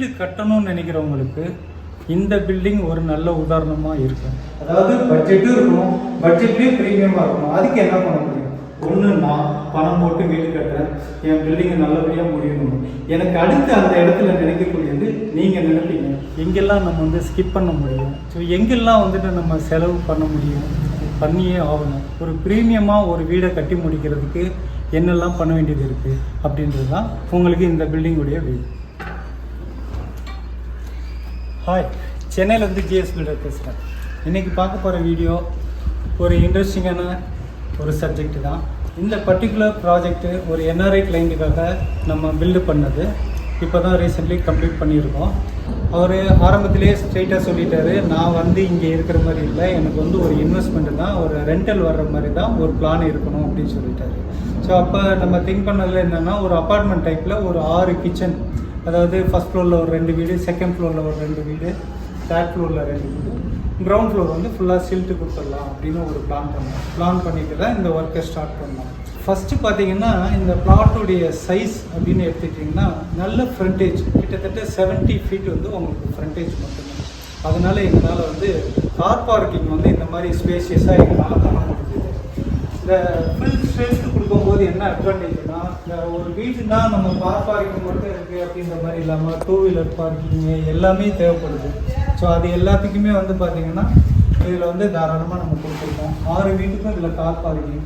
வீடு கட்டணும்னு நினைக்கிறவங்களுக்கு இந்த பில்டிங் ஒரு நல்ல உதாரணமாக இருக்கும். அதாவது பட்ஜெட்டும் இருக்கணும், பட்ஜெட்லேயே ப்ரீமியமாக இருக்கணும். அதுக்கு என்ன பண்ண முடியும்? ஒன்று, நான் பணம் போட்டு வீடு கட்டுறேன், என் பில்டிங்கை நல்லபடியாக முடியணும். எனக்கு அடுத்து அந்த இடத்துல நினைக்கக்கூடியது நீங்கள் நினைப்பீங்க, எங்கெல்லாம் நம்ம வந்து ஸ்கிப் பண்ண முடியும், ஸோ எங்கெல்லாம் வந்துட்டு நம்ம செலவு பண்ண முடியும், பண்ணியே ஆகணும். ஒரு ப்ரீமியமாக ஒரு வீடை கட்டி முடிக்கிறதுக்கு என்னெல்லாம் பண்ண வேண்டியது இருக்குது அப்படின்றது தான் உங்களுக்கு இந்த பில்டிங்குடைய வீடு. ஹாய், சென்னையிலேருந்து ஜிஎஸ் பில்டர் பேசுகிறேன். இன்றைக்கி பார்க்க போகிற வீடியோ ஒரு இன்ட்ரெஸ்டிங்கான ஒரு சப்ஜெக்ட் தான். இந்த பர்டிகுலர் ப்ராஜெக்ட்டு ஒரு என்ஆர்ஐ கிளைண்ட்டுக்காக நம்ம பில்டு பண்ணது. இப்போ தான் ரீசெண்ட்லி கம்ப்ளீட் பண்ணியிருக்கோம். அவர் ஆரம்பத்திலே ஸ்ட்ரெயிட்டாக சொல்லிட்டாரு, நான் வந்து இங்கே இருக்கிற மாதிரி இல்லை, எனக்கு வந்து ஒரு இன்வெஸ்ட்மெண்ட்டு தான், ஒரு ரெண்டல் வர்ற மாதிரி தான் ஒரு பிளான் இருக்கணும் அப்படின்னு சொல்லிட்டாரு. ஸோ அப்போ நம்ம திங்க் பண்ணதில் என்னென்னா, ஒரு அப்பார்ட்மெண்ட் டைப்பில் ஒரு 6 கிச்சன், அதாவது ஃபஸ்ட் ஃப்ளோரில் ஒரு 2 வீடு, செகண்ட் ஃப்ளோரில் ஒரு 2 வீடு, தேர்ட் ஃப்ளோரில் 2 வீடு, கிரவுண்ட் ஃப்ளோர் வந்து ஃபுல்லாக சில்ட்டு கொடுத்துடலாம் அப்படின்னு ஒரு பிளான் பண்ணிட்டு தான் இந்த ஒர்க்கை ஸ்டார்ட் பண்ணோம். ஃபஸ்ட்டு பார்த்தீங்கன்னா, இந்த பிளாட்டுடைய சைஸ் அப்படின்னு எடுத்துக்கிட்டிங்கன்னா, நல்ல ஃப்ரண்டேஜ், கிட்டத்தட்ட 70 ஃபீட் வந்து உங்களுக்கு ஃப்ரண்டேஜ் மட்டும்தான். அதனால் எங்களால் வந்து கார் பார்க்கிங் வந்து இந்த மாதிரி ஸ்பேஷியஸாக எங்களால் பண்ண முடியுது. இந்த ஃபுல் ஸ்ட்ரென்த் கொடுக்கும்போது என்ன அட்வான்டேஜ்னா, இந்த ஒரு வீடுனா நம்ம கார் பார்க்கிங் மட்டும் இருக்குது அப்படின்ற மாதிரி இல்லாமல் 2 வீலர் பார்க்கிங்கு எல்லாமே தேவைப்படுது. ஸோ அது எல்லாத்துக்குமே வந்து பார்த்திங்கன்னா இதில் வந்து தாராளமாக நம்ம கொடுத்துருக்கோம். 6 வீட்டுக்கும் இதில் கார் பார்க்கிங்.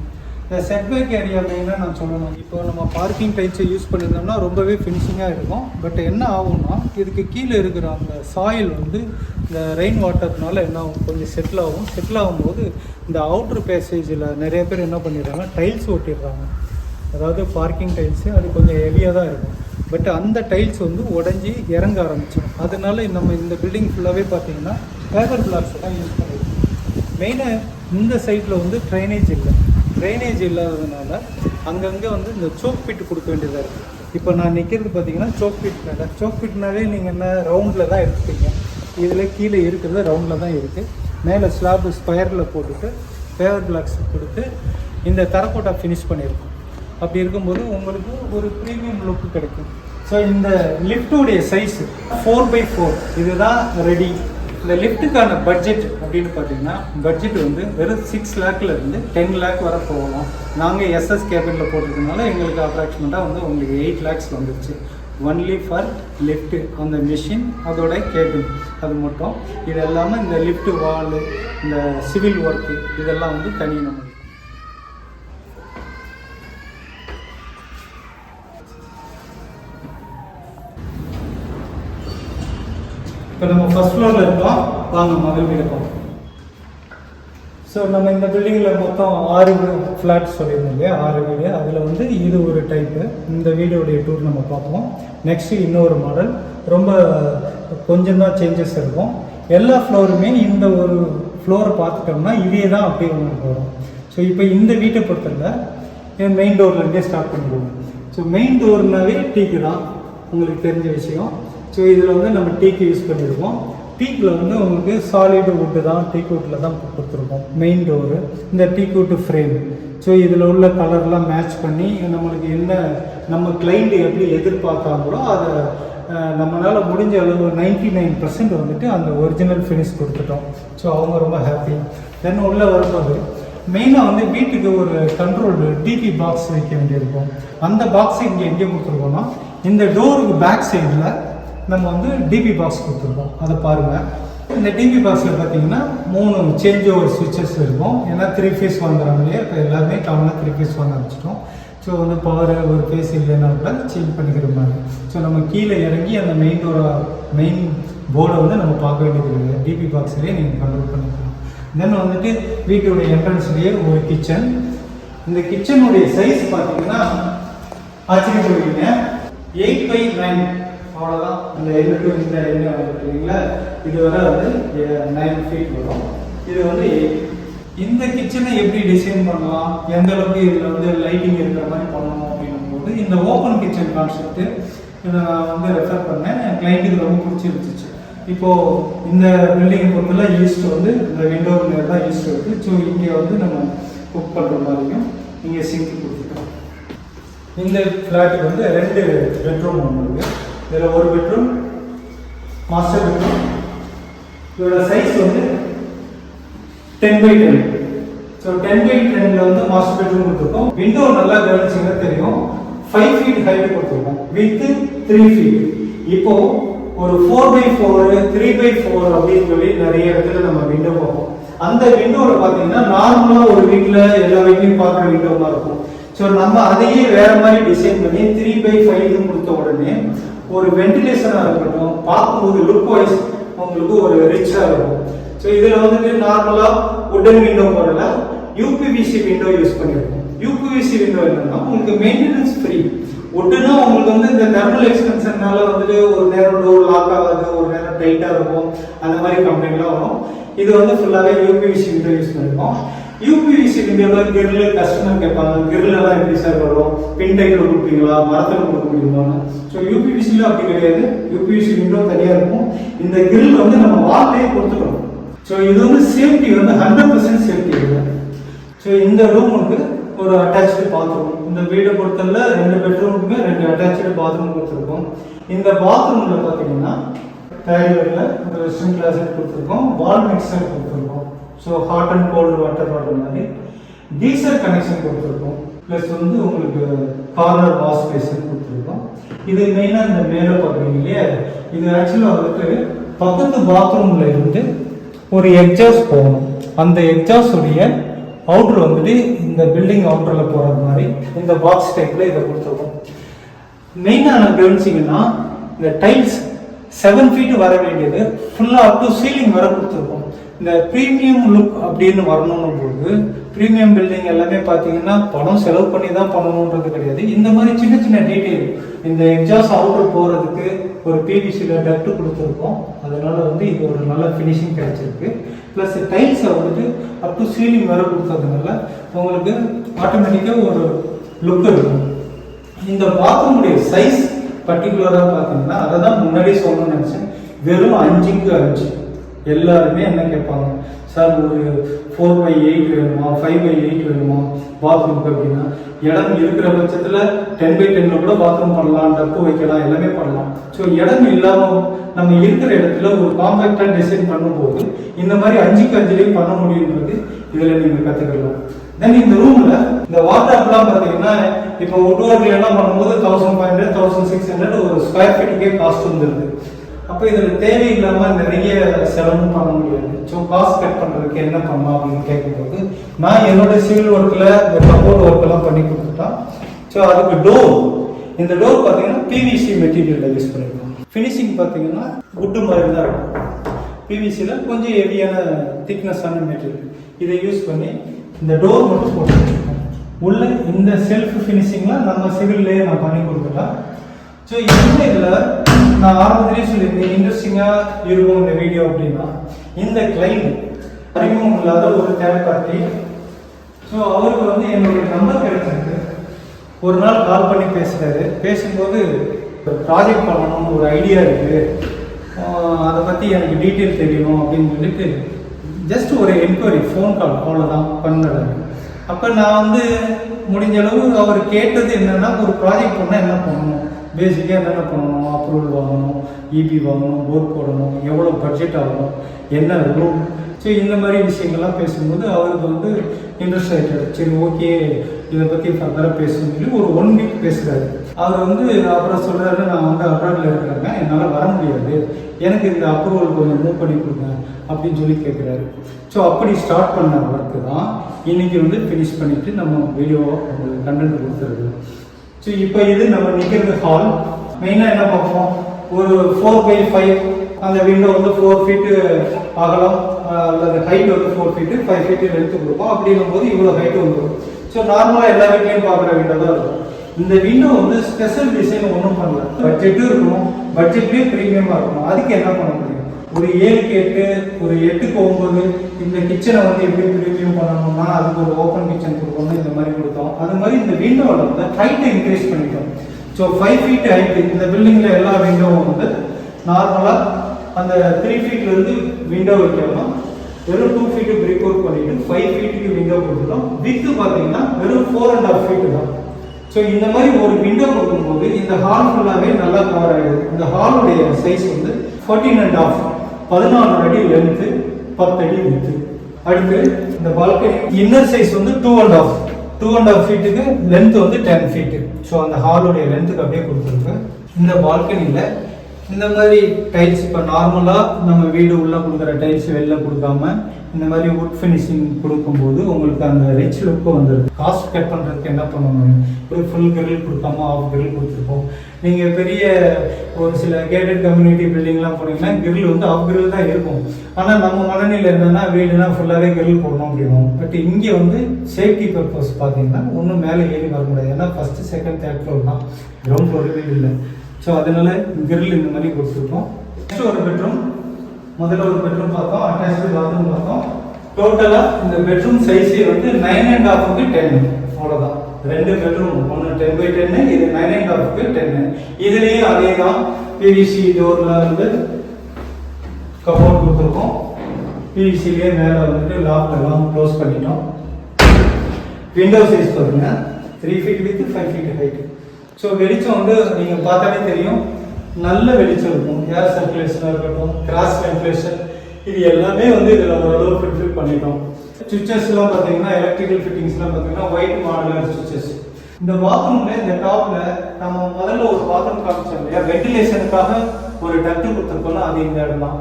இந்த செட்பேக் ஏரியா மெயினாக நான் சொல்லணும். இப்போ நம்ம பார்க்கிங் டைல்ஸை யூஸ் பண்ணியிருந்தோம்னா ரொம்பவே ஃபினிஷிங்காக இருக்கும். பட் என்ன ஆகும்னா, இதுக்கு கீழே இருக்கிற அந்த சாயில் வந்து இந்த ரெயின் வாட்டர்னால என்ன ஆகும், கொஞ்சம் செட்டில் ஆகும். செட்டில் ஆகும்போது இந்த அவுட்ரு பேசேஜில் நிறைய பேர் என்ன பண்ணிடுறாங்க, டைல்ஸ் ஒட்டிடுறாங்க. அதாவது பார்க்கிங் டைல்ஸு அது கொஞ்சம் ஹெவியாக தான் இருக்கும். பட் அந்த டைல்ஸ் வந்து உடஞ்சி இறங்க ஆரம்பிச்சிடும். அதனால நம்ம இந்த பில்டிங் ஃபுல்லாகவே பார்த்தீங்கன்னா ஃபைபர் பிளாக்ஸ் தான் யூஸ் பண்ணியிருக்கோம். மெயினாக இந்த சைட்டில் வந்து ட்ரைனேஜ் இல்லாததுனால அங்கங்கே வந்து இந்த சோக் பிட்டு கொடுக்க வேண்டியதாக இருக்குது. இப்போ நான் நிற்கிறது பார்த்தீங்கன்னா சோக் பிட்னாவே நீங்கள் என்ன ரவுண்டில் தான் எடுத்துப்பீங்க. இதில் கீழே இருக்கிறது ரவுண்டில் தான் இருக்குது. மேலே ஸ்லாப் ஸ்கொயரில் போட்டுட்டு ஃபைபர் பிளாக்ஸ் கொடுத்து இந்த தரக்கோட்டா ஃபினிஷ் பண்ணியிருக்கோம். அப்படி இருக்கும்போது உங்களுக்கு ஒரு ப்ரீமியம் லுக்கு கிடைக்கும். ஸோ இந்த லிஃப்ட்டுடைய சைஸு 4x4 இதுதான் ரெடி. இந்த லிஃப்ட்டுக்கான பட்ஜெட் அப்படின்னு பார்த்தீங்கன்னா, பட்ஜெட் வந்து வெறும் 6 லேக்லேருந்து 10 லேக் வரை போகலாம். நாங்கள் எஸ்எஸ் கேபினில் போட்டிருக்கனால எங்களுக்கு அப்ராக்சிமேட்டாக வந்து உங்களுக்கு 8 லேக்ஸ் வந்துடுச்சு. ஒன்லி ஃபார் லிஃப்ட்டு, அந்த மிஷின், அதோட கேபின், அது மட்டும். இது எல்லாமே இந்த லிஃப்ட்டு வாலு, இந்த சிவில் ஒர்க்கு, இதெல்லாம் வந்து தனி நம்ம. இப்போ நம்ம ஃபஸ்ட் ஃப்ளோரில் இருக்கோம், வாங்க முதல் வீடு பார்ப்போம். ஸோ நம்ம இந்த பில்டிங்கில் மொத்தம் 6 ஃப்ளாட் சொல்லியிருந்தோம் இல்லையா, 6 வீடு. அதில் வந்து இது ஒரு டைப்பு. இந்த வீடியோடைய டூர் நம்ம பார்ப்போம். நெக்ஸ்ட்டு இன்னொரு மாடல், ரொம்ப கொஞ்சம் தான் சேஞ்சஸ் இருக்கும். எல்லா ஃப்ளோருமே இந்த ஒரு ஃப்ளோரை பார்த்துட்டோம்னா இதே தான் அப்படியே உங்களுக்கு வரும். ஸோ இப்போ இந்த வீட்டை பொறுத்தவரை மெயின் டோர்லேருந்தே ஸ்டார்ட் பண்ணிடுவோம். ஸோ மெயின் டோர்னாவே டீக்கு தான், உங்களுக்கு தெரிஞ்ச விஷயம். ஸோ இதில் வந்து நம்ம டீக்கு யூஸ் பண்ணியிருக்கோம். டீக்கில் வந்து உங்களுக்கு சாலிடு வுட்டு தான், டீக் வுட்டில் தான் கொடுத்துருக்கோம் மெயின் டோரு. இந்த டீக் வுட்டு ஃப்ரேம். ஸோ இதில் உள்ள கலர்லாம் மேட்ச் பண்ணி நம்மளுக்கு என்ன நம்ம கிளைண்ட்டு எப்படி எதிர்பார்க்காங்களோ அதை நம்மளால் முடிஞ்ச அளவு 99% வந்துட்டு அந்த ஒரிஜினல் ஃபினிஷ் கொடுத்துட்டோம். ஸோ அவங்க ரொம்ப ஹாப்பி. தென் உள்ளே வரும்போது மெயினாக வந்து வீட்டுக்கு ஒரு கண்ட்ரோல் டிபி பாக்ஸ் வைக்க வேண்டியிருக்கும். அந்த பாக்ஸ் இங்கே எங்கே கொடுத்துருக்கோம்னா, இந்த டோருக்கு பேக் சைடில் நம்ம வந்து டிபி பாக்ஸ் கொடுத்துருக்கோம். அதை பாருங்கள். இந்த டிபி பாக்ஸில் பார்த்தீங்கன்னா 3 சேஞ்ச் ஓவர் சுவிட்சஸ் இருக்கும். ஏன்னா 3 ஃபேஸ் வாங்குறாங்க இல்லையா, இப்போ எல்லாருமே காமனாக 3 ஃபேஸ் வாங்க ஆரம்பிச்சிட்டோம். ஸோ வந்து பவர் ஒரு ஃபேஸ் இல்லைன்னா கூட சேஞ்ச் பண்ணிக்கிற மாதிரி. ஸோ நம்ம கீழே இறங்கி அந்த மெயின் போர்டை வந்து நம்ம பார்க்க வேண்டியது இருக்குது. டிபி பாக்ஸ்லேயே நீங்கள் கண்ட்ரோல் பண்ணிக்கலாம். தென் வந்துட்டு வீட்டுடைய என்ட்ரன்ஸ்லேயே ஒரு கிச்சன். இந்த கிச்சனுடைய சைஸ் பார்த்தீங்கன்னா ஆச்சரியப்படுவீங்க, 8x9. அவ்வளோதான். இந்த எண்ணு இந்த எண்ணெய் வந்துட்டு இல்லைங்களா, இது வரை வந்து 9 ஃபீட் வரும். இது வந்து 8. இந்த கிச்சனை எப்படி டிசைன் பண்ணலாம், எந்த அளவுக்கு இதில் வந்து லைட்டிங் இருக்கிற மாதிரி பண்ணணும் அப்படின்னும் போது இந்த ஓப்பன் கிச்சன் கான்செப்ட்டு இதை நான் வந்து ரெஃபர் பண்ணேன். என் கிளைண்ட்டுக்கு ரொம்ப பிடிச்சிருந்துச்சு. இப்போது இந்த பில்டிங்கை பொறுத்தவரை ஈஸ்ட் வந்து இந்த விண்டோ நேர் தான் ஈஸ்ட் இருக்குது. ஸோ இங்கே வந்து நம்ம குக் பண்ணுற மாதிரியும் இங்கே சிங்க் கொடுத்துட்டோம். இந்த ஃப்ளாட்டுக்கு வந்து 2 பெட்ரூம் ஒன்று இருக்குது. இதில் ஒரு பெட்ரூம், மாஸ்டர் பெட்ரூம். இதோட சைஸ் வந்து 10x10. ஸோ 10x10 வந்து மாஸ்டர் பெட்ரூம் கொடுத்துருக்கோம். விண்டோ நல்லா கவனிச்சிங்கன்னா தெரியும், 5 feet ஹைட் கொடுத்துருக்கோம், வித் 3 feet. இப்போ ஒரு 4x4 3x4 அப்படின்னு சொல்லி நிறைய இடத்துல நம்ம விண்டோ பார்ப்போம். அந்த விண்டோவில் பார்த்தீங்கன்னா நார்மலாக ஒரு வீட்டில் எல்லா வீட்லையும் பார்க்குற விண்டோவாக இருக்கும். ஸோ நம்ம அதையே வேற மாதிரி டிசைன் பண்ணி 3x5 கொடுத்த உடனே ஒரு வென்டிலேஷனாக இருக்கட்டும், பார்க்கும்போது லுக் வைஸ் உங்களுக்கு ஒரு ரிச்சாக இருக்கும். ஸோ இதில் வந்துட்டு நார்மலாக உடன் விண்டோ போடல, யூபிவிசி விண்டோ யூஸ் பண்ணியிருக்கோம். யூபிவிசி விண்டோ என்னன்னா உங்களுக்கு மெயின்டெனன்ஸ் ஃப்ரீ. உட்டுனா உங்களுக்கு வந்து இந்த தெர்மல் எக்ஸ்டென்ஷன்னால வந்துட்டு ஒரு நேரம் டோர் லாக் ஆகாது, ஒரு நேரம் டைட்டாக இருக்கும், அந்த மாதிரி கம்ப்ளைண்ட்லாம் வரும். இது வந்து ஃபுல்லாகவே யூபிவிசி விண்டோ யூஸ் பண்ணியிருக்கோம். யூபிவிசி விண்டோவில் கிரில் கஸ்டமர் கேட்பாங்க, கிரில்லாம் எப்படி சார் வரும், பின் டைட்டில் கொடுப்பீங்களா, மரத்தில் கொடுக்க முடியுமான்னு. ஸோ யூபிவிசியில் அப்படி கிடையாது, யூபிவிசி விண்டோ தனியாக இருக்கும். இந்த கிரில் வந்து நம்ம வால்லையே கொடுத்துக்கணும். ஸோ இது வந்து சேஃப்டி வந்து 100% சேஃப்டி இல்லை. ஸோ இந்த ரூம் வந்து ஒரு அட்டாச்சு பாத்ரூம். இந்த வீடை பொறுத்தவரை 2 பெட்ரூமுக்குமே 2 அட்டாச்சு பாத்ரூம் கொடுத்துருக்கோம். இந்த பாத்ரூமில் பார்த்தீங்கன்னா டைலரில் ஒரு வெஸ்டர்ன் கிளாஸட் கொடுத்துருக்கோம், வால் மிக்சர் கொடுத்துருக்கோம். So hot and cold water water மாதிரி டீசல் கனெக்ஷன் கொடுத்துருக்கோம். ப்ளஸ் வந்து உங்களுக்கு கார்னர் வாஷ் பேசின் கொடுத்துருக்கோம். இது மெயினாக இந்த மேலே பார்க்குறீங்க இல்லையா, இது ஆக்சுவலாக வந்துட்டு பக்கத்து பாத்ரூமில் இருந்து ஒரு எக்ஸாஸ்ட் போகணும். அந்த எக்ஸாஸ்டுடைய அவுட்ரு வந்துட்டு இந்த பில்டிங் அவுட்டரில் போகிறது மாதிரி இந்த பாக்ஸ் டைப்பில் இதை கொடுத்துருக்கோம். மெயினாக நான் கவனிச்சிங்கன்னா இந்த டைல்ஸ் 7 feet வர வேண்டியது ஃபுல்லாக அப் டு சீலிங் வர கொடுத்துருக்கோம். இந்த ப்ரீமியம் லுக் அப்படின்னு வரணும்னு போது ப்ரீமியம் பில்டிங் எல்லாமே பார்த்தீங்கன்னா பணம் செலவு பண்ணி தான் பண்ணணுன்றது கிடையாது. இந்த மாதிரி சின்ன சின்ன டீட்டெயில், இந்த எக்ஸாஸ்ட் அவுட்டர் போகிறதுக்கு ஒரு பிவிசியில் டக்ட் கொடுத்துருக்கோம். அதனால வந்து இது ஒரு நல்ல ஃபினிஷிங் கிடைச்சிருக்கு. ப்ளஸ் டைல்ஸை வந்துட்டு அப் டு சீலிங் வர கொடுத்ததுனால உங்களுக்கு ஆட்டோமேட்டிக்காக ஒரு லுக் இருக்கும். இந்த பாத்ரூமுடைய சைஸ் பர்டிகுலராக பார்த்தீங்கன்னா அதை தான் முன்னாடி சொல்லணும்னு நினச்சேன், வெறும் 5x5. எல்லாருமே என்ன கேட்பாங்க, சார் ஒரு 4x8 வேணுமா, 5x8 வேணுமா பாத்ரூம்க்கு அப்படின்னா, இடம் இருக்கிற பட்சத்தில் 10x10 கூட பாத்ரூம் பண்ணலாம், டப்பு வைக்கலாம், எல்லாமே பண்ணலாம். ஸோ இடம் இல்லாமல் நம்ம இருக்கிற இடத்துல ஒரு காம்பேக்டாக டிசைன் பண்ணும்போது இந்த மாதிரி 5x5 பண்ண முடியுன்றது இதில் நீங்கள் கற்றுக்கலாம். தென் இந்த ரூமில் இந்த வாட்டர்லாம் பார்த்தீங்கன்னா இப்போ உட்வர்க் எல்லாம் பண்ணும்போது 1500 1600 ஒரு ஸ்கொயர் ஃபீட்டுக்கே காஸ்ட் வந்துடுது. அப்போ இதில் தேவையில்லாமல் நிறைய செலவும் பண்ண முடியாது. ஸோ காஸ்ட் கட் பண்ணுறதுக்கு என்ன பண்ணலாம் அப்படின்னு கேட்கும்போது நான் என்னோட சிவில் ஒர்க்கில் இந்த கபோர்ட் ஒர்க்கெல்லாம் பண்ணி கொடுத்துட்டேன். ஸோ அதுக்கு டோர், இந்த டோர் பார்த்தீங்கன்னா பிவிசி மெட்டீரியலில் யூஸ் பண்ணிருக்கோம். ஃபினிஷிங் பார்த்தீங்கன்னா குட்டு மாதிரி தான் இருக்கும். பிவிசியில் கொஞ்சம் ஹெவியான திக்னஸான மெட்டீரியல் இதை யூஸ் பண்ணி இந்த டோர் மட்டும் போட்டுருக்கோம். உள்ள இந்த செல்ஃப் ஃபினிஷிங்லாம் நம்ம சிவில்லையே நான் பண்ணி கொடுத்துட்டேன். ஸோ இந்த இதில் நான் ஆரம்பத்திலே சொல்லியிருந்தேன் இன்ட்ரெஸ்டிங்காக இருக்கும் இந்த வீடியோ அப்படின்னா, இந்த கிளைண்ட் அறிமுகம் இல்லாத ஒரு தேர்ட் பார்ட்டி. ஸோ அவருக்கு வந்து என்னுடைய நம்பர் கிடைச்சிருக்கு. ஒரு நாள் கால் பண்ணி பேசுகிறாரு. பேசும்போது ப்ராஜெக்ட் பண்ணணும்னு ஒரு ஐடியா இருக்குது, அதை பற்றி எனக்கு டீட்டெயில் தெரியணும் அப்படின்னு சொல்லிட்டு ஜஸ்ட் ஒரு என்கொயரி ஃபோன் கால் அவ்வளோதான் பண்ணது. அப்போ நான் வந்து முடிஞ்ச அளவு அவர் கேட்டது என்னென்னா, ஒரு ப்ராஜெக்ட் பண்ணால் என்ன பண்ணணும், பேசிக்காக என்னென்ன பண்ணணும், அப்ரூவல் வாங்கணும், இபி வாங்கணும், போர்ட் போடணும், எவ்வளோ பட்ஜெட் ஆகணும், என்ன ரூம். ஸோ இந்த மாதிரி விஷயங்கள்லாம் பேசும்போது அவருக்கு வந்து இன்ட்ரெஸ்ட் ஆகிட்டாரு. சரி ஓகே இதை பற்றி ஃபர்தராக பேசணும்னு சொல்லி ஒரு 1 week பேசுகிறாரு. அவர் வந்து அப்புறம் சொல்கிறாரு, நான் வந்து அப்ராடில் இருக்கிறேங்க, என்னால் வர முடியாது, எனக்கு இந்த அப்ரூவல் கொஞ்சம் மூவ் பண்ணி கொடுங்க அப்படின்னு சொல்லி கேட்குறாரு. ஸோ அப்படி ஸ்டார்ட் பண்ண ஒர்க்கு தான் இன்றைக்கி வந்து ஃபினிஷ் பண்ணிவிட்டு நம்ம வீடியோ உங்களுக்கு கண்டென்ட் கொடுத்துருது. ஸோ இப்போ இது நம்ம நிற்கிறது ஹால். மெயினாக என்ன பார்ப்போம், ஒரு 4x5, அந்த விண்டோ வந்து 4 feet அகலம், அல்லது ஹைட் வந்து 4 feet 5 feet எடுத்து கொடுப்போம். அப்படிங்கும்போது இவ்வளோ ஹைட்டு வந்துடும். ஸோ நார்மலாக எல்லா வீட்லையும் பார்க்குற விண்டோ தான் இருக்கும். இந்த விண்டோ வந்து ஸ்பெஷல் டிசைன் ஒன்றும் பண்ணல, பட்ஜெட்டும் இருக்கணும், பட்ஜெட்லேயே ப்ரீமியமாக இருக்கணும். அதுக்கு என்ன பண்ண முடியும், ஒரு 7க்கு 8 ஒரு 8க்கு 9 இந்த கிச்சனை வந்து எப்படி ப்ரீமியம் பண்ணணும்னா அதுக்கு ஒரு ஓப்பன் கிச்சன் கொடுக்கணும், இந்த மாதிரி கொடுத்தோம். அது மாதிரி இந்த விண்டோவில் வந்து ஹைட்டை இன்க்ரீஸ் பண்ணிட்டோம். ஸோ 5 feet ஹைட்டு இந்த பில்டிங்கில் எல்லா விண்டோவும் வந்து நார்மலாக அந்த 3 feetலேருந்து விண்டோ வைக்காமல் வெறும் 2 feet பிரிக் ஒர்க் பண்ணிட்டு 5 feetக்கு விண்டோ கொடுத்துட்டோம். வித்து பார்த்தீங்கன்னா வெறும் 4.5 feet தான். ஸோ இந்த மாதிரி ஒரு விண்டோ கொடுக்கும்போது இந்த ஹால் ஃபுல்லாகவே நல்லா கவர் ஆகிடுது. இந்த ஹாலுடைய சைஸ் வந்து 14.5 14 அடி லென்த்து 10 அடி வித்து. அடுத்து இந்த பால்கனி இன்னர் சைஸ் வந்து 2.5 ஃபீட்டுக்கு லென்த் வந்து 10 ஃபீட்டு. ஸோ அந்த ஹாலுடைய லென்த்துக்கு அப்படியே கொடுத்துருக்கு. இந்த பால்கனியில் இந்த மாதிரி டைல்ஸ் இப்போ நார்மலாக நம்ம வீடு உள்ளே கொடுக்குற டைல்ஸ் வெளில கொடுக்காம இந்த மாதிரி வுட் ஃபினிஷிங் கொடுக்கும்போது உங்களுக்கு அந்த ரிச் லுக்கு வந்துடுது. காஸ்ட் கட் பண்ணுறதுக்கு என்ன பண்ணணும், ஒரு ஃபுல் கிரில் கொடுக்காம ஆஃப் கிரில் கொடுத்துருக்கோம். நீங்கள் பெரிய ஒரு சில கேட்டட் கம்யூனிட்டி பில்டிங்லாம் போனீங்கன்னா கிரில் வந்து ஆஃப் கிரில் தான் இருக்கும். ஆனால் நம்ம மனநிலை என்னென்னா வீடுனா ஃபுல்லாகவே கிரில் போடணும் அப்படின்னும். பட் இங்கே வந்து சேஃப்டி பர்பஸ் பார்த்தீங்கன்னா ஒன்றும் மேலே ஏறி வர முடியாது. ஏன்னா ஃபஸ்ட்டு செகண்ட் தேர்ட் ஃப்ளோர் தான், கிரவுண்ட் ஃப்ளோர் வீடு இல்லை. ஸோ அதனால கிரில் இந்த மாதிரி கொடுத்துருக்கோம். நெக்ஸ்ட் ஒரு பெட்ரூம், முதல்ல ஒரு பெட்ரூம் பார்த்தோம், அட்டாச்சு பாத்ரூம் பார்த்தோம். டோட்டலாக இந்த பெட்ரூம் சைஸே வந்து 9.5க்கு 10, அவ்வளோதான். 2 பெட்ரூம், ஒன்று 10x10, இது 9.5க்கு 10. இதுலேயும் அதே தான், பிவிசி டோரில் வந்து கபோர்ட் கொடுத்துருக்கோம். பிவிசிலேயே மேலே வந்துட்டு லாக்லாம் க்ளோஸ் பண்ணிட்டோம். விண்டோ சைஸ் பாருங்க, 3 feet with 5 feet height. So வெளிச்சம் வந்து நீங்கள் பார்த்தாலே தெரியும், நல்ல வெளிச்சம் இருக்கும். ஏர் சர்க்குலேஷனாக இருக்கட்டும், கிராஸ் வென்டிலேஷன், இது எல்லாமே வந்து இதில் ஓரளவு ஃபில்ஃபில் பண்ணிட்டோம். சுவிச்சஸ்லாம் பார்த்தீங்கன்னா எலக்ட்ரிக்கல் ஃபிட்டிங்ஸ்லாம் பார்த்தீங்கன்னா ஒயிட் மாடலர் சுவிச்சஸ். இந்த பாத்ரூமில் இந்த டாப்பில் நம்ம முதல்ல ஒரு பாத்ரூம் காமிச்சோம் இல்லையா, வென்டிலேஷனுக்காக ஒரு டக்ட் கொடுத்துருக்கோம்னா அது இந்த இடம் தான்.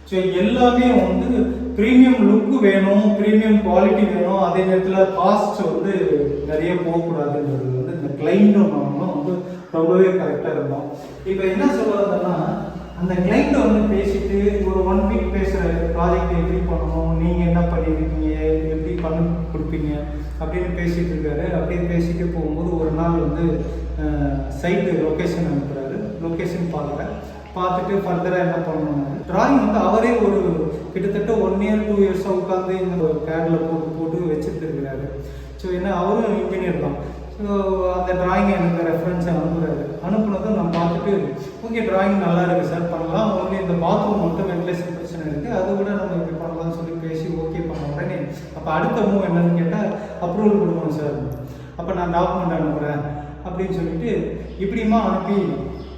ஸோ எல்லாமே வந்து ப்ரீமியம் லுக்கு வேணும், ப்ரீமியம் குவாலிட்டி வேணும், அதே நேரத்தில் காஸ்ட் வந்து நிறைய போகக்கூடாதுன்றது வந்து இந்த கிளைண்ட்டும் வந்து ரொம்பவே கரெக்டாக இருந்தோம். இப்போ என்ன சொல்றதுன்னா, அந்த கிளைண்ட் வந்து பேசிட்டு ஒரு 1 வீக் பேசுகிற ப்ராஜெக்ட் எப்படி பண்ணணும், நீங்கள் என்ன பண்ணியிருக்கீங்க, எப்படி பண்ண கொடுப்பீங்க அப்படின்னு பேசிகிட்டு இருக்காரு. அப்படியே பேசிட்டு போகும்போது ஒரு நாள் வந்து சைட்டு லொக்கேஷன் அனுப்புகிறாரு. லொக்கேஷன் பார்த்துட்டு ஃபர்தராக என்ன பண்ணணும், ட்ராயிங் வந்து அவரே ஒரு கிட்டத்தட்ட 1 இயர் 2 இயர்ஸாக உட்காந்து இந்த ஒரு கேடில் போட்டு வச்சுட்டு இருக்கிறாரு. ஸோ ஏன்னா அவரும் இன்ஜினியர் தான். ஸோ அந்த ட்ராயிங்கை எனக்கு ரெஃபரன்ஸை அனுப்புனதும் நான் பார்த்துட்டு ஓகே ட்ராயிங் நல்லா இருக்குது சார், பண்ணலாம். ஒன்லி இந்த பாத்ரூம் மட்டும் வென்டிலேஷன் பிரச்சனை இருக்குது, அது கூட நம்ம இப்படி பண்ணலாம்னு சொல்லி பேசி ஓகே பண்ண உடனே அப்போ அடுத்த மூவ் என்னன்னு கேட்டால் அப்ரூவல் கொடுக்கணும் சார், அப்போ நான் டாக்குமெண்ட் அனுப்புகிறேன் அப்படின்னு சொல்லிட்டு இப்படிமா அனுப்பி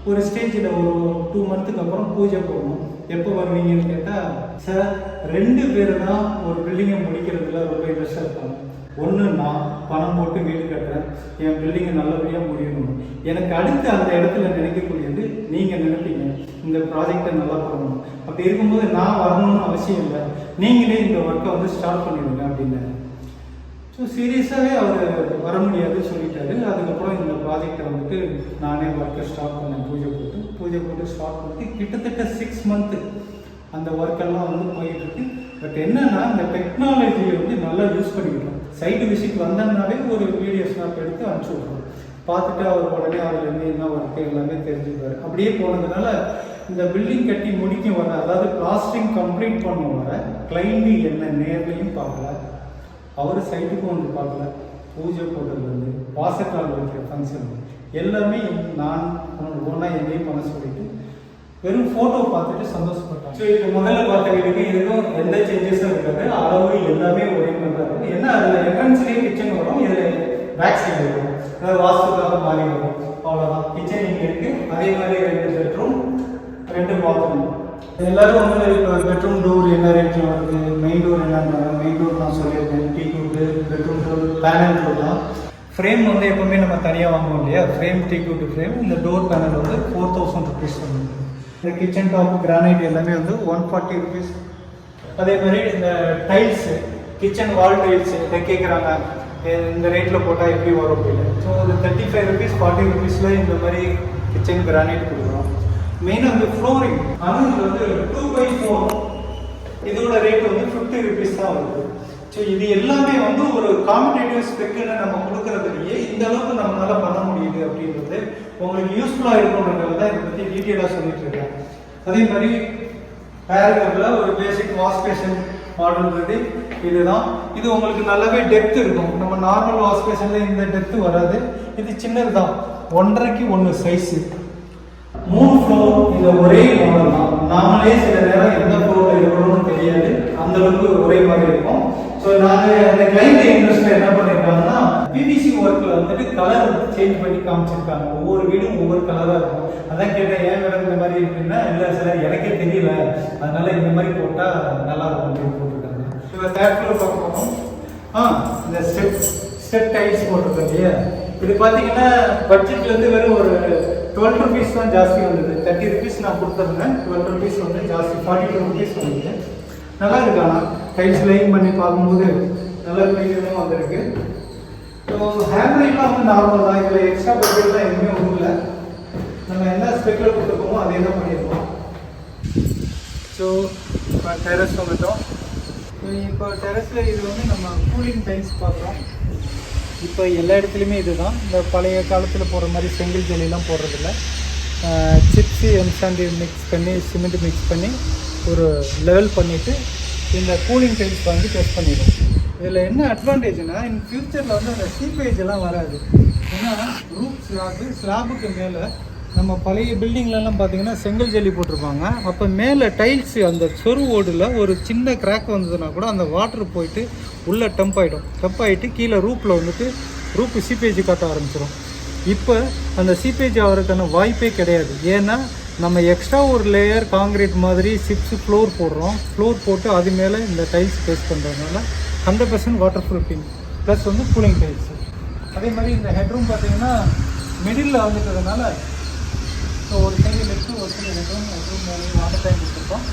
ஒரு ஸ்டேஜில் ஒரு 2 மந்த்துக்கு அப்புறம் பூஜை போடணும். எப்போ வருவீங்கன்னு கேட்டால், சார் 2 பேர் தான் ஒரு பில்டிங்கை முடிக்கிறதுல ரொம்ப இன்ட்ரெஸ்டாக இருப்பாங்க. ஒன்று நான் பணம் போட்டு வீடு கட்டுறேன், என் பில்டிங்கை நல்லபடியாக முடியணும். எனக்கு அடுத்து அந்த இடத்துல நினைக்கக்கூடியது நீங்கள் நினைப்பீங்க இந்த ப்ராஜெக்டை நல்லா பண்ணணும். அப்படி இருக்கும்போது நான் வரணும்னு அவசியம் இல்லை, நீங்களே இந்த ஒர்க்கை வந்து ஸ்டார்ட் பண்ணிடுங்க அப்படின்னு. ஸோ சீரியஸாகவே அவர் வர முடியாதுன்னு சொல்லிட்டாரு. அதுக்கப்புறம் இந்த ப்ராஜெக்டை வந்துட்டு நானே ஒர்க்கை ஸ்டார்ட் பண்ணேன். பூஜை போட்டு ஸ்டார்ட் பண்ணி கிட்டத்தட்ட 6 மந்த்து அந்த ஒர்க்கெல்லாம் வந்து போயிட்டுருக்கு. பட் என்னன்னா இந்த டெக்னாலஜியை வந்து நல்லா யூஸ் பண்ணிக்கிட்டோம். சைட்டு விசிட் வந்தோம்னாவே ஒரு வீடியோ ஸ்னாப் எடுத்து அனுப்பிச்சி விட்றோம். பார்த்துட்டு அவர் உடனே அதுலேருந்து என்ன ஒர்க்கு எல்லாமே தெரிஞ்சுக்குவார். அப்படியே போனதுனால இந்த பில்டிங் கட்டி முடிக்க வர, அதாவது பிளாஸ்டரிங் கம்ப்ளீட் பண்ண வர கிளைண்ட்டு என்ன நேர்லையும் பார்க்கல, அவர் சைட்டுக்கும் வந்து பார்க்கல. பூஜை போட்டதுலேருந்து வாசக்கால் வைக்கிற ஃபங்க்ஷன் எல்லாமே நான் ஒன்றா என்னையும் பண்ண சொல்லிட்டு வெறும் ஃபோட்டோ பார்த்துட்டு சந்தோஷப்பட்டாங்க. ஸோ இப்போ முதல்ல பார்த்த வீடுக்கு இதுக்கும் எந்த சேஞ்சஸும் இருக்காது, அளவு எல்லாமே ஒரே மாதிரி தான் இருக்கும். ஏன்னா அதில் என்ட்ரன்ஸ்லேயே கிச்சன் வரும், இதில் பேக் சைடு இருக்கும், அதாவது வாஸ்துக்காக மாறி வரும், அவ்வளோதான். கிச்சன் இங்கே இருக்குது, அதே மாதிரி 2 பெட்ரூம் 2 பாத்ரூம். எல்லாரும் வந்து இப்போ பெட்ரூம் டோர் என்ன ரேட்டில் வருது, மெயின் டோர் என்னன்னு, மெயின் டோர் நான் சொல்லியிருக்கேன், டீக்வுட்டு பெட்ரூம் டோர் பேனல் டோர் தான். ஃப்ரேம் வந்து எப்போவுமே நம்ம தனியாக வாங்குவோம் இல்லையா, ஃப்ரேம் டீக்வுட்டு ஃப்ரேம். இந்த டோர் பேனல் வந்து 4000 rupees வந்து. இந்த கிச்சன் டாப் கிரானைட் எல்லாமே வந்து 140 rupees. அதே மாதிரி இந்த டைல்ஸு, கிச்சன் வால் டைல்ஸு இதை கேட்குறாங்க, இந்த ரேட்டில் போட்டால் எப்படி வரும் அப்படின்னு. ஸோ ஒரு 35 rupees 40 rupeesல இந்த மாதிரி கிச்சன் கிரானைட் கொடுக்குறோம். மெயினாக வந்து ஃப்ளோரிங், ஆனால் இது வந்து 2x4, இதோட ரேட் வந்து 50 rupees தான் வருது. ஸோ இது எல்லாமே வந்து ஒரு காம்படேட்டிவ் ஸ்பெக்குன்னு நம்ம கொடுக்குறதுலையே இந்த அளவுக்கு நம்மளால பண்ண முடியுது அப்படின்றது உங்களுக்கு யூஸ்ஃபுல்லாக இருக்கும்ன்றது தான் இதை பற்றி டீட்டெயிலாக சொல்லிட்டு இருக்கேன். அதே மாதிரி பேரகிராஃபில் ஒரு பேசிக் வாஷ் பேஷன் மாடல்ன்றது இதுதான். இது உங்களுக்கு நல்லாவே டெப்த் இருக்கும். நம்ம நார்மல் வாஷ் பேஷனில் இந்த டெப்த் வராது, இது சின்னது தான், 1.5x 1 சைஸு. 3 ஃப்ளோர், இது ஒரே மாடல் தான். நாமளே சில நேரம் எந்த ஃப்ளோரில் இருக்கணும்னு தெரியாது, அந்த அளவுக்கு ஒரே மாதிரி இருக்கும். ஸோ நாங்கள் அந்த கிளைண்ட் இன்ட்ரெஸ்ட்டில் என்ன பண்ணியிருக்காங்கன்னா பிவிசி ஒர்க்கில் வந்துட்டு கலர் சேஞ்ச் பண்ணி காமிச்சிருக்காங்க. ஒவ்வொரு வீடும் ஒவ்வொரு கலராக இருக்கும். அதான் கேட்டேன், ஏன் மேடம் இந்த மாதிரி இருக்குன்னா, இல்லை சார் எனக்கே தெரியல, அதனால இந்த மாதிரி போட்டால் நல்லா இருக்கும் அப்படின்னு போட்டிருக்காங்க. இப்போ தேர்ட் ஃப்ளோர் பார்க்க போகிறோம். இந்த ஸ்டெப் டைல்ஸ் போட்டிருக்கோம் இல்லையா, இது பார்த்தீங்கன்னா பட்ஜெட்லேருந்து வெறும் ஒரு 12 rupees தான் ஜாஸ்தி வந்தது. 30 rupees நான் கொடுத்துருந்தேன், 12 rupees வந்து ஜாஸ்தி, 42 rupees வந்துது. நல்லா இருக்கு. ஆனால் டைல்ஸ் லைன் பண்ணி பார்க்கும்போது நல்லா க்ளீனாக வந்திருக்கு. ஸோ ஹேண்ட்ரைட்லாம் வந்து நார்மல் தான், இதில் எக்ஸ்ட்ரா பட்ஜெட்லாம் எதுவுமே ஒன்றும் இல்லை. நம்ம என்ன ஸ்பெக்கில் கொடுத்துருக்கோமோ அதே தான் பண்ணியிருக்கோம். ஸோ இப்போ டெரஸ் வந்துட்டோம். இப்போ டெரஸில் இது வந்து நம்ம கூலிங் டைல்ஸ் பார்க்குறோம். இப்போ எல்லா இடத்துலையுமே இது தான். இந்த பழைய காலத்தில் போடுற மாதிரி செங்கல் ஜல்லிலாம் போடுறதில்ல. சிப்ஸு எம்சாண்டி மிக்ஸ் பண்ணி சிமெண்ட் மிக்ஸ் பண்ணி ஒரு லெவல் பண்ணிவிட்டு இந்த கூலிங் டைல்ஸ் வாங்கி டெஸ்ட் பண்ணிடுவோம். இதில் என்ன அட்வான்டேஜ்னால், இன் ஃப்யூச்சரில் வந்து அந்த சீப்பேஜ் எல்லாம் வராது. ஏன்னா ரூப் ஸ்லாபுக்கு மேலே நம்ம பழைய பில்டிங்லலாம் பார்த்தீங்கன்னா செங்கல் ஜல்லி போட்டிருப்பாங்க. அப்போ மேலே டைல்ஸு அந்த சொரு ஓடில் ஒரு சின்ன கிராக் வந்ததுன்னா கூட அந்த வாட்டர் போயிட்டு உள்ளே டம்ப் ஆகிட்டு கீழே ரூப்பில் வந்துட்டு ரூப்பு சீப்பேஜ் காட்ட ஆரம்பிச்சிடும். இப்போ அந்த சீப்பேஜ் ஆகிறதுக்கான வாய்ப்பே கிடையாது. ஏன்னா நம்ம எக்ஸ்ட்ரா ஒரு லேயர் காங்கிரீட் மாதிரி சிப்ஸு ஃப்ளோர் போட்டு அது மேலே இந்த டைல்ஸ் பேஸ்ட் பண்ணுறதுனால 100% வாட்டர் ப்ரூஃபிங் ப்ளஸ் வந்து கூலிங் டைல்ஸு. அதே மாதிரி இந்த ஹெட்ரூம் பார்த்தீங்கன்னா மிடில் வந்துட்டதுனால ஒரு சைடில் இருக்குது, ஒரு சைடு ஹெட்ரூம் மேலே வாட்டர் டேங்க் கொடுத்துருக்கோம்.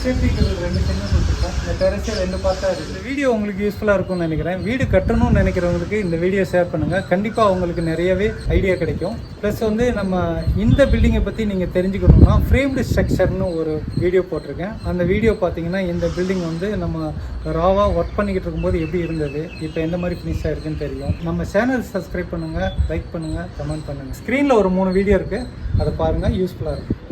சேஃப்டிக்கு 2 சென்னும் கொடுத்துருக்கோம். இந்த டெரஸே 2 பார்ட்டாக இருக்குது. இந்த வீடியோ உங்களுக்கு யூஸ்ஃபுல்லாக இருக்கும்னு நினைக்கிறேன். வீடு கட்டணும்னு நினைக்கிறவங்களுக்கு இந்த வீடியோ ஷேர் பண்ணுங்கள். கண்டிப்பாக அவங்களுக்கு நிறையவே ஐடியா கிடைக்கும். ப்ளஸ் வந்து நம்ம இந்த பில்டிங்கை பற்றி நீங்கள் தெரிஞ்சுக்கணுன்னா ஃப்ரேம்டு ஸ்ட்ரக்சர்னு ஒரு வீடியோ போட்டிருக்கேன். அந்த வீடியோ பார்த்தீங்கன்னா இந்த பில்டிங் வந்து நம்ம ராவாக ஒர்க் பண்ணிக்கிட்டு இருக்கும்போது எப்படி இருந்தது, இப்போ எந்த மாதிரி ஃபினிஷ் ஆகிருக்குன்னு தெரியும். நம்ம சேனல் சப்ஸ்கிரைப் பண்ணுங்கள், லைக் பண்ணுங்கள், கமெண்ட் பண்ணுங்கள். ஸ்க்ரீனில் ஒரு 3 வீடியோ இருக்குது, அதை பாருங்கள், யூஸ்ஃபுல்லாக இருக்கும்.